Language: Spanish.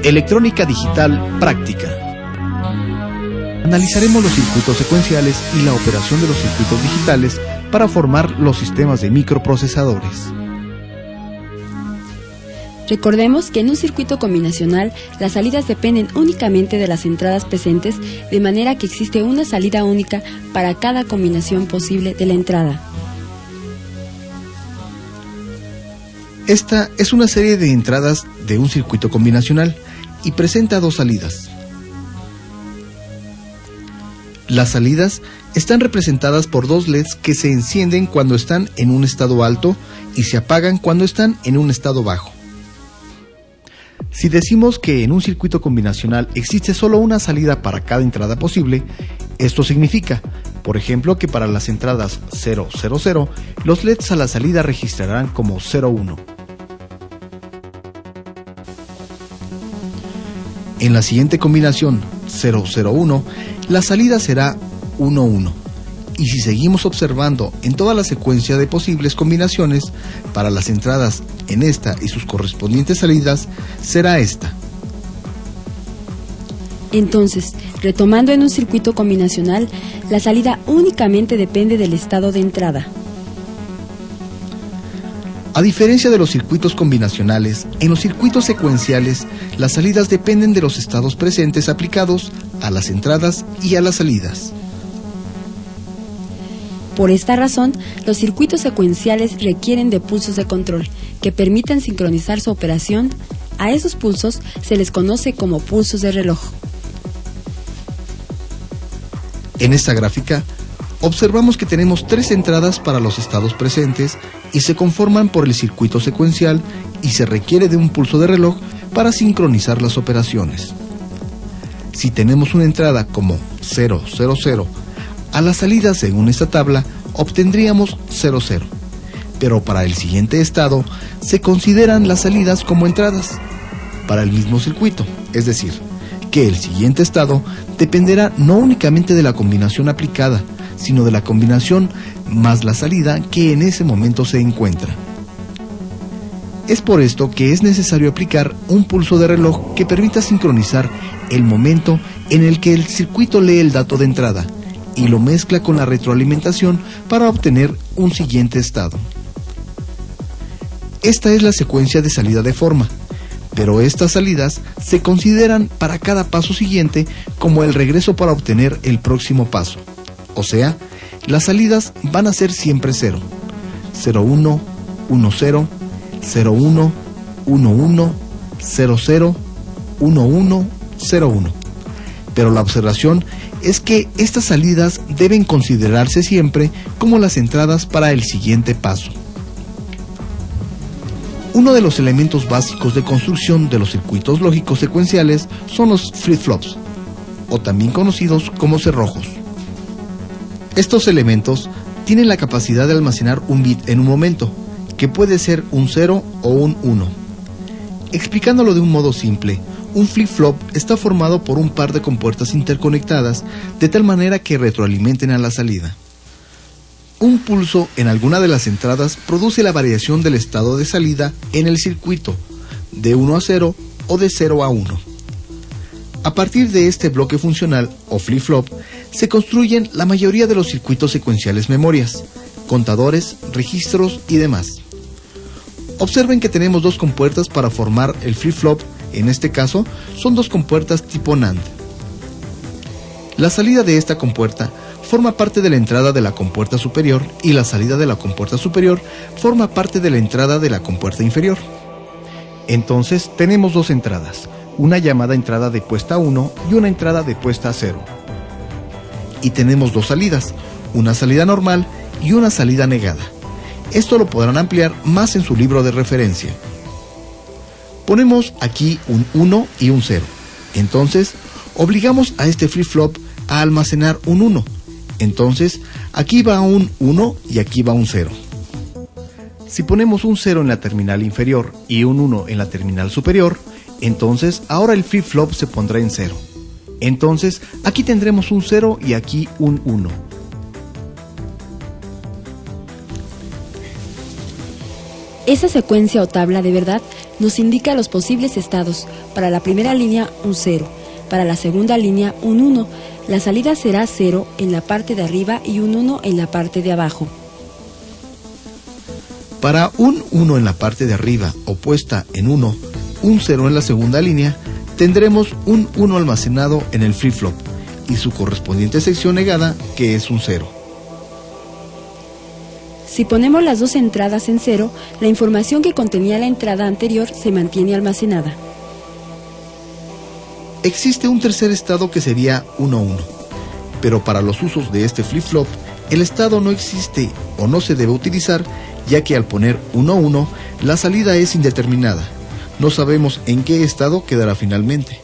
Electrónica digital práctica. Analizaremos los circuitos secuenciales y la operación de los circuitos digitales para formar los sistemas de microprocesadores. Recordemos que en un circuito combinacional las salidas dependen únicamente de las entradas presentes, de manera que existe una salida única para cada combinación posible de la entrada. Esta es una serie de entradas de un circuito combinacional y presenta dos salidas. Las salidas están representadas por dos LEDs que se encienden cuando están en un estado alto y se apagan cuando están en un estado bajo. Si decimos que en un circuito combinacional existe solo una salida para cada entrada posible, esto significa, por ejemplo, que para las entradas 0, 0, 0, los LEDs a la salida registrarán como 0, 1. En la siguiente combinación 0, 0, 1, la salida será 1, 1. Y si seguimos observando en toda la secuencia de posibles combinaciones, para las entradas en esta y sus correspondientes salidas, será esta. Entonces, retomando en un circuito combinacional, la salida únicamente depende del estado de entrada. A diferencia de los circuitos combinacionales, en los circuitos secuenciales, las salidas dependen de los estados presentes aplicados a las entradas y a las salidas. Por esta razón, los circuitos secuenciales requieren de pulsos de control que permitan sincronizar su operación. A esos pulsos se les conoce como pulsos de reloj. En esta gráfica, observamos que tenemos tres entradas para los estados presentes y se conforman por el circuito secuencial y se requiere de un pulso de reloj para sincronizar las operaciones. Si tenemos una entrada como 0, 0, 0, a la salida según esta tabla obtendríamos 0, 0, pero para el siguiente estado se consideran las salidas como entradas para el mismo circuito, es decir, que el siguiente estado dependerá no únicamente de la combinación aplicada, sino de la combinación más la salida que en ese momento se encuentra. Es por esto que es necesario aplicar un pulso de reloj que permita sincronizar el momento en el que el circuito lee el dato de entrada y lo mezcla con la retroalimentación para obtener un siguiente estado. Esta es la secuencia de salida de forma, pero estas salidas se consideran para cada paso siguiente como el regreso para obtener el próximo paso. O sea, las salidas van a ser siempre 0, 0, 1, 1, 0, 0, 1, 1, 1, 0, 0, 1, 1, 0, 1. Pero la observación es que estas salidas deben considerarse siempre como las entradas para el siguiente paso. Uno de los elementos básicos de construcción de los circuitos lógicos secuenciales son los flip-flops, o también conocidos como cerrojos. Estos elementos tienen la capacidad de almacenar un bit en un momento, que puede ser un 0 o un 1. Explicándolo de un modo simple, un flip-flop está formado por un par de compuertas interconectadas de tal manera que retroalimenten a la salida. Un pulso en alguna de las entradas produce la variación del estado de salida en el circuito, de 1 a 0 o de 0 a 1. A partir de este bloque funcional o flip-flop, se construyen la mayoría de los circuitos secuenciales memorias, contadores, registros y demás. Observen que tenemos dos compuertas para formar el flip-flop. En este caso, son dos compuertas tipo NAND. La salida de esta compuerta forma parte de la entrada de la compuerta superior y la salida de la compuerta superior forma parte de la entrada de la compuerta inferior. Entonces, tenemos dos entradas, una llamada entrada de puesta 1 y una entrada de puesta 0. Y tenemos dos salidas, una salida normal y una salida negada. Esto lo podrán ampliar más en su libro de referencia. Ponemos aquí un 1 y un 0. Entonces, obligamos a este flip-flop a almacenar un 1. Entonces, aquí va un 1 y aquí va un 0. Si ponemos un 0 en la terminal inferior y un 1 en la terminal superior, entonces ahora el flip-flop se pondrá en 0. Entonces, aquí tendremos un 0 y aquí un 1. Esa secuencia o tabla de verdad nos indica los posibles estados. Para la primera línea, un 0. Para la segunda línea, un 1. La salida será 0 en la parte de arriba y un 1 en la parte de abajo. Para un 1 en la parte de arriba o puesta en 1, un 0 en la segunda línea, tendremos un 1 almacenado en el flip-flop y su correspondiente sección negada, que es un 0. Si ponemos las dos entradas en 0, la información que contenía la entrada anterior se mantiene almacenada. Existe un tercer estado que sería 1-1, pero para los usos de este flip-flop, el estado no existe o no se debe utilizar, ya que al poner 1-1, la salida es indeterminada. No sabemos en qué estado quedará finalmente.